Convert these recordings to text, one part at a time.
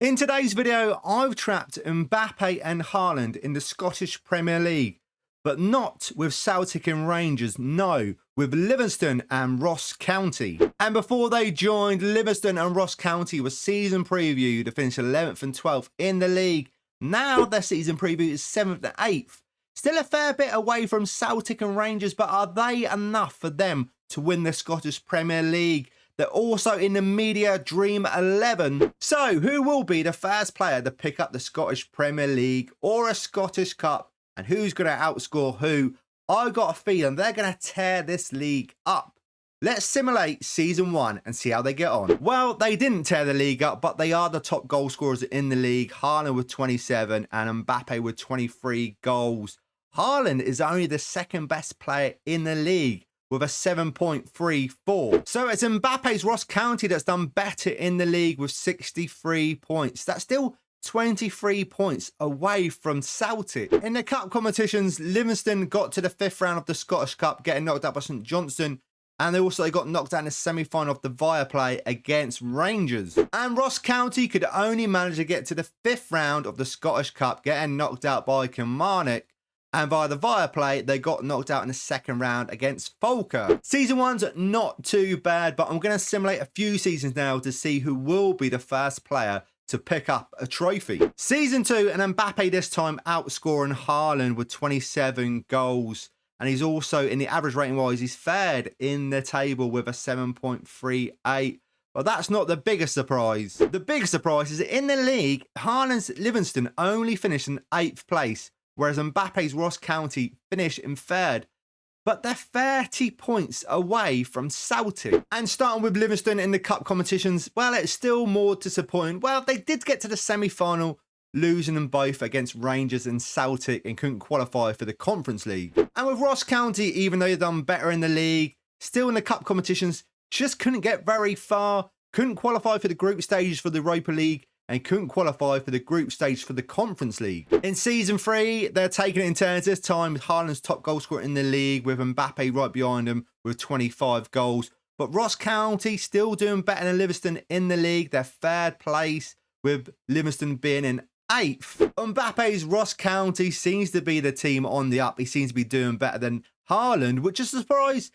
In today's video, I've trapped Mbappe and Haaland in the Scottish Premier League, but not with Celtic and Rangers, no, with Livingston and Ross County. And before they joined, Livingston and Ross County was season preview to finish 11th and 12th in the league. Now their season preview is 7th and 8th. Still a fair bit away from Celtic and Rangers, but are they enough for them to win the Scottish Premier League? They're also in the media Dream 11. So, who will be the first player to pick up the Scottish Premier League or a Scottish Cup? And who's going to outscore who? I got a feeling they're going to tear this league up. Let's simulate season 1 and see how they get on. Well, they didn't tear the league up, but they are the top goal scorers in the league. Haaland with 27 and Mbappe with 23 goals. Haaland is only the second best player in the league, with a 7.34. So it's Mbappe's Ross County that's done better in the league with 63 points. That's still 23 points away from Celtic. In the cup competitions, Livingston got to the 5th round of the Scottish Cup, getting knocked out by St Johnstone. And they also got knocked out in the semi-final of the Viaplay against Rangers. And Ross County could only manage to get to the 5th round of the Scottish Cup, getting knocked out by Kilmarnock. And via the Viaplay, they got knocked out in the 2nd round against Falkirk. Season 1's not too bad, but I'm going to simulate a few seasons now to see who will be the first player to pick up a trophy. Season 2, and Mbappe this time outscoring Haaland with 27 goals. And he's also, in the average rating wise, he's third in the table with a 7.38. But that's not the biggest surprise. The biggest surprise is that in the league, Haaland's Livingston only finished in 8th place, whereas Mbappe's Ross County finished in 3rd. But they're 30 points away from Celtic. And starting with Livingston in the cup competitions, well, it's still more disappointing. Well, they did get to the semi-final, losing them both against Rangers and Celtic, and couldn't qualify for the Conference League. And with Ross County, even though they've done better in the league, still in the cup competitions, just couldn't get very far, couldn't qualify for the group stages for the Europa League, and couldn't qualify for the group stage for the Conference League. In Season 3, they're taking it in turns this time with Haaland's top goal scorer in the league, with Mbappe right behind him with 25 goals. But Ross County still doing better than Livingston in the league. They're 3rd place, with Livingston being in 8th. Mbappe's Ross County seems to be the team on the up. He seems to be doing better than Haaland, which is a surprise.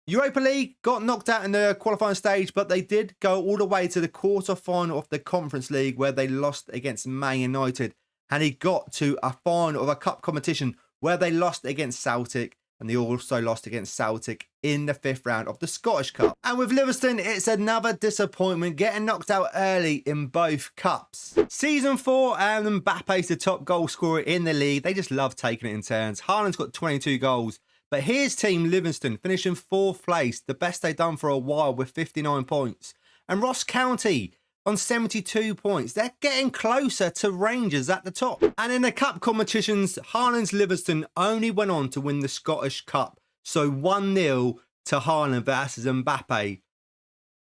Europa League got knocked out in the qualifying stage, but they did go all the way to the quarter-final of the Conference League, where they lost against Man United. And he got to a final of a cup competition where they lost against Celtic, and they also lost against Celtic in the 5th round of the Scottish Cup. And with Livingston, it's another disappointment, getting knocked out early in both cups. Season 4, and Mbappe's the top goal scorer in the league. They just love taking it in turns. Haaland's got 22 goals. But here's team Livingston finishing 4th place, the best they've done for a while, with 59 points. And Ross County on 72 points. They're getting closer to Rangers at the top. And in the cup competitions, Haaland's Livingston only went on to win the Scottish Cup. So 1-0 to Haaland versus Mbappe.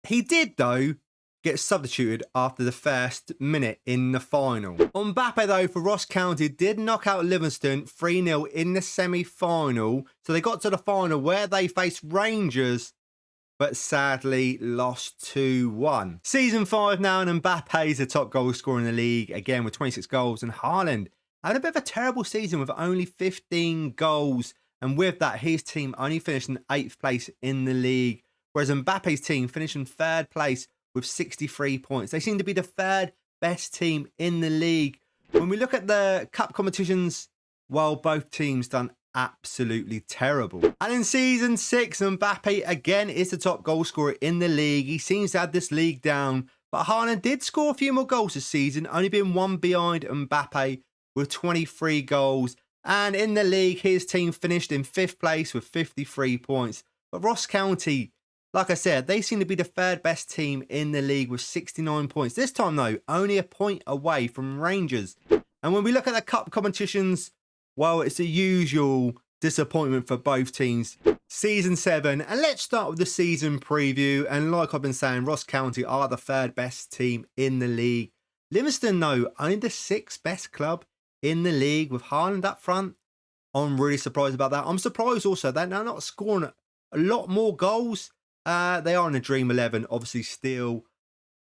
He did, though, get substituted after the 1st minute in the final. Mbappe, though, for Ross County, did knock out Livingston 3-0 in the semi-final. So they got to the final where they faced Rangers, but sadly lost 2-1. Season 5 now, and Mbappe's the top goal scorer in the league, again with 26 goals. And Haaland had a bit of a terrible season with only 15 goals. And with that, his team only finished in 8th place in the league, whereas Mbappe's team finished in 3rd place with 63 points. They seem to be the 3rd best team in the league. When we look at the cup competitions, well, both teams done absolutely terrible. And in Season 6, Mbappe again is the top goal scorer in the league. He seems to have this league down, but Haaland did score a few more goals this season, only being 1 behind Mbappe with 23 goals. And in the league, his team finished in 5th place with 53 points. But Ross County, like I said, they seem to be the 3rd best team in the league with 69 points. This time, though, only a point away from Rangers. And when we look at the cup competitions, well, it's the usual disappointment for both teams. Season 7, and let's start with the season preview. And like I've been saying, Ross County are the 3rd best team in the league. Livingston, though, only the 6th best club in the league with Haaland up front. I'm really surprised about that. I'm surprised also that they're not scoring a lot more goals. They are in the Dream 11, obviously still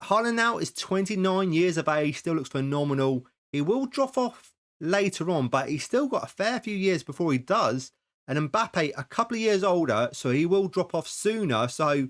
Haaland now is 29 years of age, still looks phenomenal. He will drop off later on, but he's still got a fair few years before he does. And Mbappe, a couple of years older, so he will drop off sooner. So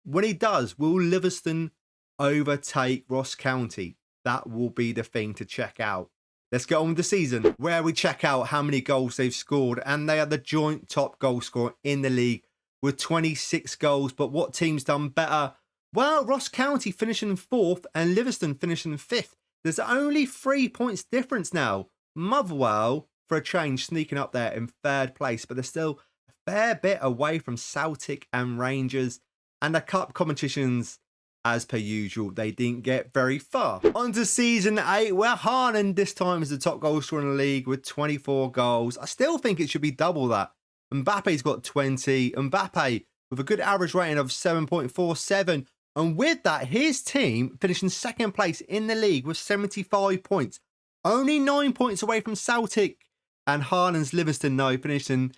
when he does, will Livingston overtake Ross County? That will be the thing to check out. Let's get on with the season, where we check out how many goals they've scored. And they are the joint top goal scorer in the league with 26 goals. But what team's done better? Well, Ross County finishing 4th and Livingston finishing 5th. There's only 3 points difference now. Motherwell, for a change, sneaking up there in 3rd place. But they're still a fair bit away from Celtic and Rangers. And the cup competitions, as per usual, they didn't get very far. On to season 8, where Haaland this time is the top goal scorer in the league with 24 goals. I still think it should be double that. Mbappe's got 20. Mbappe with a good average rating of 7.47. And with that, his team finishing 2nd place in the league with 75 points. Only 9 points away from Celtic. And Haaland's Livingston, though, finishing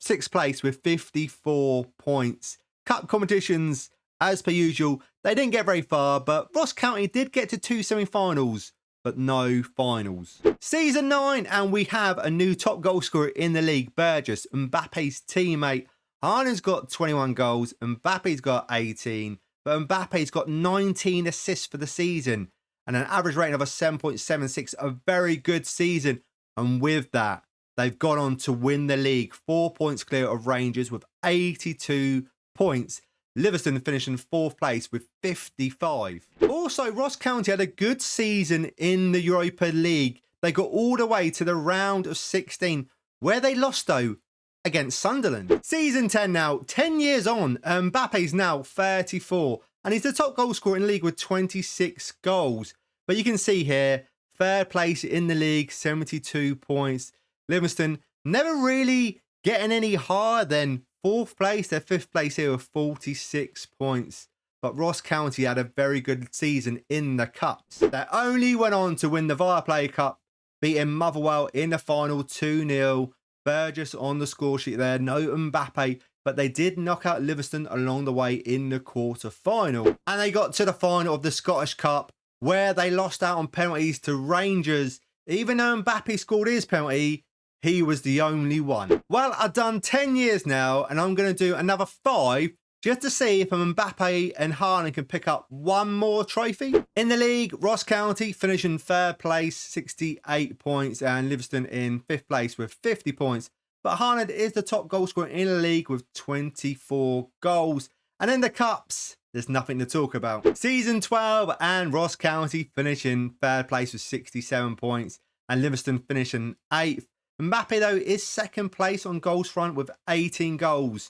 6th place with 54 points. Cup competitions, as per usual, they didn't get very far, but Ross County did get to 2 semi-finals, but no finals. Season 9, and we have a new top goal scorer in the league, Burgess, Mbappe's teammate. Haaland's got 21 goals, Mbappe's got 18, but Mbappe's got 19 assists for the season, and an average rating of a 7.76, a very good season. And with that, they've gone on to win the league, 4 points clear of Rangers with 82 points. Livingston finishing 4th place with 55. Also, Ross County had a good season in the Europa League. They got all the way to the round of 16, where they lost, though, against Sunderland. Season 10 now, 10 years on. Mbappe's now 34, and he's the top goal scorer in the league with 26 goals. But you can see here, 3rd place in the league, 72 points. Livingston never really getting any higher than 4th place. They're 5th place here with 46 points. But Ross County had a very good season in the cups. They only went on to win the Viaplay Cup, beating Motherwell in the final 2-0. Burgess on the score sheet there, no Mbappe, but they did knock out Livingston along the way in the quarter-final. And they got to the final of the Scottish Cup, where they lost out on penalties to Rangers. Even though Mbappe scored his penalty, he was the only one. Well, I've done 10 years now, and I'm going to do another 5 just to see if Mbappe and Haaland can pick up one more trophy. In the league, Ross County finishing 3rd place, 68 points, and Livingston in 5th place with 50 points. But Haaland is the top goal scorer in the league with 24 goals. And in the cups, there's nothing to talk about. Season 12, and Ross County finishing 3rd place with 67 points, and Livingston finishing 8th. Mbappe, though, is 2nd place on goals front with 18 goals.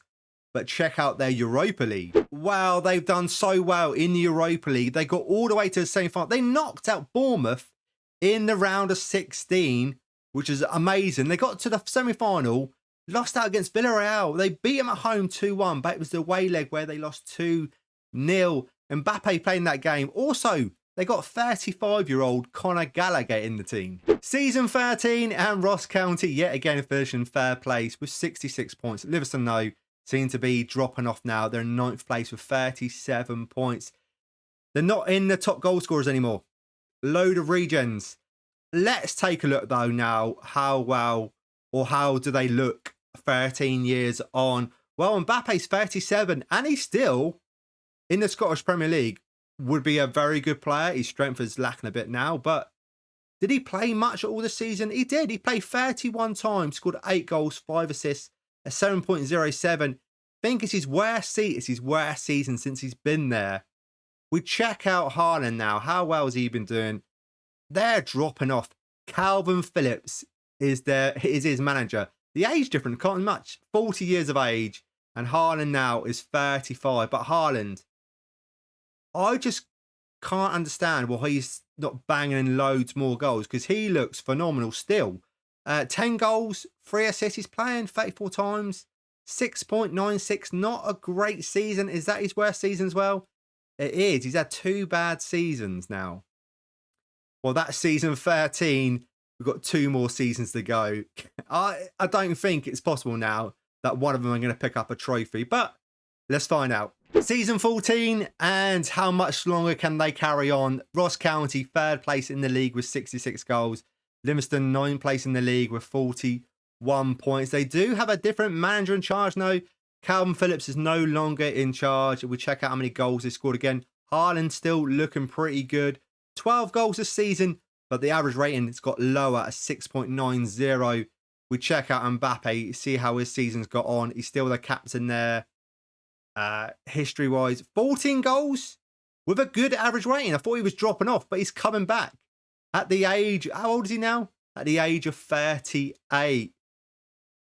But check out their Europa League. Wow, they've done so well in the Europa League. They got all the way to the semi-final. They knocked out Bournemouth in the round of 16, which is amazing. They got to the semi-final, lost out against Villarreal. They beat them at home 2-1, but it was the away leg where they lost 2-0. Mbappe playing that game. Also, they got 35-year-old Conor Gallagher in the team. Season 13, and Ross County yet again finishing 3rd place with 66 points. Livingston, though, seem to be dropping off now. They're in 9th place with 37 points. They're not in the top goal scorers anymore. Load of regens. Let's take a look, though, now. How well, or how do they look 13 years on? Well, Mbappe's 37, and he's still in the Scottish Premier League. Would be a very good player. His strength is lacking a bit now, but did he play much all the season? He did. He played 31 times, scored 8 goals, 5 assists, a 7.07. I think it's his worst season since he's been there. We check out Haaland now. How well has he been doing? They're dropping off. Calvin Phillips is his manager. The age difference can't much. 40 years of age, and Haaland now is 35. But Haaland, I just can't understand why he's not banging in loads more goals, because he looks phenomenal still. 10 goals, 3 assists. He's playing 34 times, 6.96. Not a great season. Is that his worst season as well? It is. He's had 2 bad seasons now. Well, that's season 13. We've got 2 more seasons to go. I don't think it's possible now that one of them are going to pick up a trophy, but let's find out. Season 14, and how much longer can they carry on? Ross County, 3rd place in the league with 66 goals. Livingston, 9th place in the league with 41 points. They do have a different manager in charge now. Calvin Phillips is no longer in charge. If we check out how many goals they scored again, Haaland still looking pretty good. 12 goals this season, but the average rating has got lower at 6.90. We check out Mbappe, see how his season's got on. He's still the captain there. History-wise, 14 goals with a good average rating. I thought he was dropping off, but he's coming back. At the age, how old is he now? At the age of 38.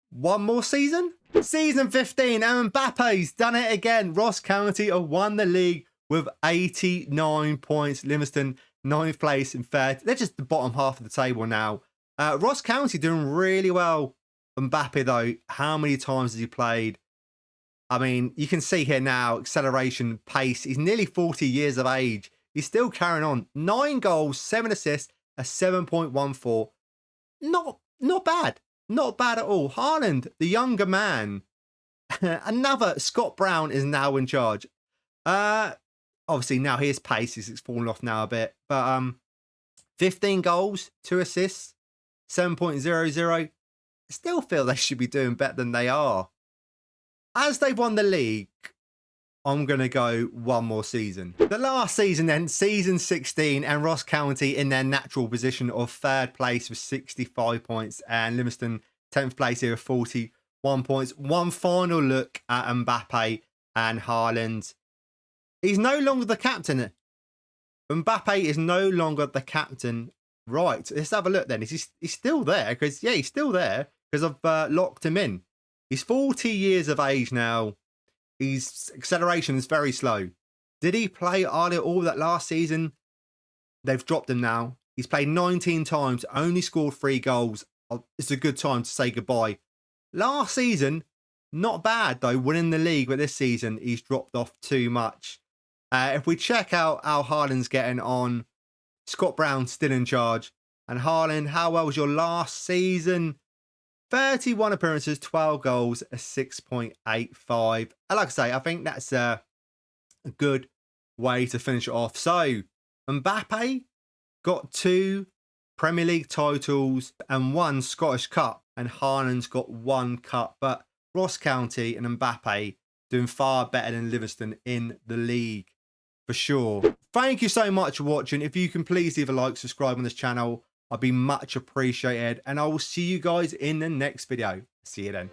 One more season? Season 15, and Mbappe's done it again. Ross County have won the league with 89 points. Livingston, 9th place in 3rd. They're just the bottom half of the table now. Ross County doing really well. Mbappe, though, how many times has he played? I mean, you can see here now, acceleration, pace. He's nearly 40 years of age. He's still carrying on. 9 goals, 7 assists, a 7.14. Not bad. Not bad at all. Haaland, the younger man. Another Scott Brown is now in charge. Obviously, now his pace is falling off now a bit. But 15 goals, 2 assists, 7.00. Still feel they should be doing better than they are. As they've won the league, I'm going to go one more season. The last season then, season 16, and Ross County in their natural position of 3rd place with 65 points, and Livingston 10th place here with 41 points. One final look at Mbappe and Haaland. He's no longer the captain. Mbappe is no longer the captain. Right, let's have a look then. He's still there? Because, yeah, he's still there because I've locked him in. He's 40 years of age now. His acceleration is very slow. Did he play all that last season? They've dropped him now. He's played 19 times, only scored 3 goals. It's a good time to say goodbye. Last season, not bad though, winning the league, but this season he's dropped off too much. If we check out how Haaland's getting on, Scott Brown still in charge. And Haaland, how well was your last season? 31 appearances, 12 goals, a 6.85. And like I say, I think that's a good way to finish it off. So, Mbappe got 2 Premier League titles and 1 Scottish Cup. And Haaland's got 1 cup. But Ross County and Mbappe doing far better than Livingston in the league, for sure. Thank you so much for watching. If you can please leave a like, subscribe on this channel, I'd be much appreciated. And I will see you guys in the next video. See you then.